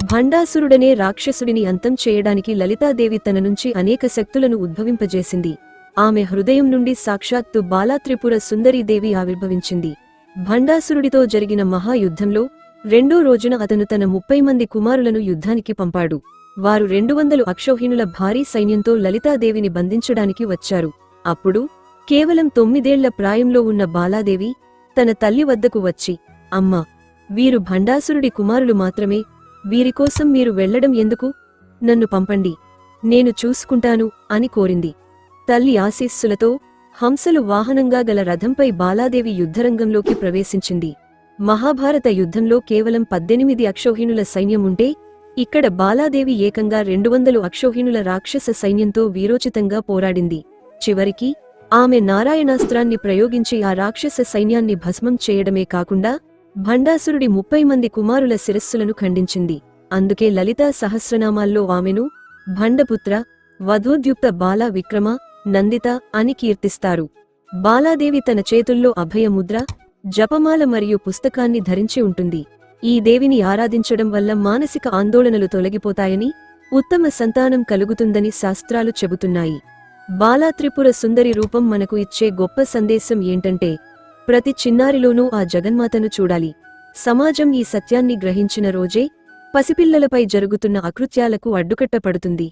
భండాసురుడనే రాక్షసుడిని అంతం చేయడానికి లలితాదేవి తన నుంచి అనేక శక్తులను ఉద్భవింపజేసింది. ఆమె హృదయం నుండి సాక్షాత్తు బాలాత్రిపుర సుందరీదేవి ఆవిర్భవించింది. భండాసురుడితో జరిగిన మహాయుద్ధంలో రెండో రోజున అతను తన 30 మంది కుమారులను యుద్ధానికి పంపాడు. వారు 200 అక్షౌహిణుల భారీ సైన్యంతో లలితాదేవిని బంధించడానికి వచ్చారు. అప్పుడు కేవలం 9 ఏళ్ల ప్రాయంలో ఉన్న బాలాదేవి తన తల్లి వద్దకు వచ్చి, అమ్మా, వీరు భండాసురుడి కుమారులు మాత్రమే, వీరికోసం మీరు వెళ్లడం ఎందుకు? నన్ను పంపండి, నేను చూసుకుంటాను అని కోరింది. తల్లి ఆశీస్సులతో హంసలు వాహనంగా గల రథంపై బాలాదేవి యుద్ధరంగంలోకి ప్రవేశించింది. మహాభారత యుద్ధంలో కేవలం 18 అక్షౌహిణుల సైన్యం ఉంటే ఇక్కడ బాలాదేవి ఏకంగా 200 అక్షౌహిణుల రాక్షస సైన్యంతో వీరోచితంగా పోరాడింది. చివరికి ఆమె నారాయణాస్త్రాన్ని ప్రయోగించి ఆ రాక్షస సైన్యాన్ని భస్మం చేయడమే కాకుండా భండాసురుడి 30 మంది కుమారుల శిరస్సులను ఖండించింది. అందుకే లలితా సహస్రనామాల్లో ఆమెను భండపుత్ర, వధూద్యుక్త బాలా విక్రమ, నందిత అని కీర్తిస్తారు. బాలాదేవి తన చేతుల్లో అభయముద్ర, జపమాల మరియు పుస్తకాన్ని ధరించి ఉంటుంది. ఈ దేవిని ఆరాధించడం వల్ల మానసిక ఆందోళనలు తొలగిపోతాయని, ఉత్తమ సంతానం కలుగుతుందని శాస్త్రాలు చెబుతున్నాయి. బాలాత్రిపుర సుందరి రూపం మనకు ఇచ్చే గొప్ప సందేశం ఏంటంటే, ప్రతి చిన్నారిలోనూ ఆ జగన్మాతను చూడాలి. సమాజం ఈ సత్యాన్ని గ్రహించిన రోజే పసిపిల్లలపై జరుగుతున్న అకృత్యాలకు అడ్డుకట్ట పడుతుంది.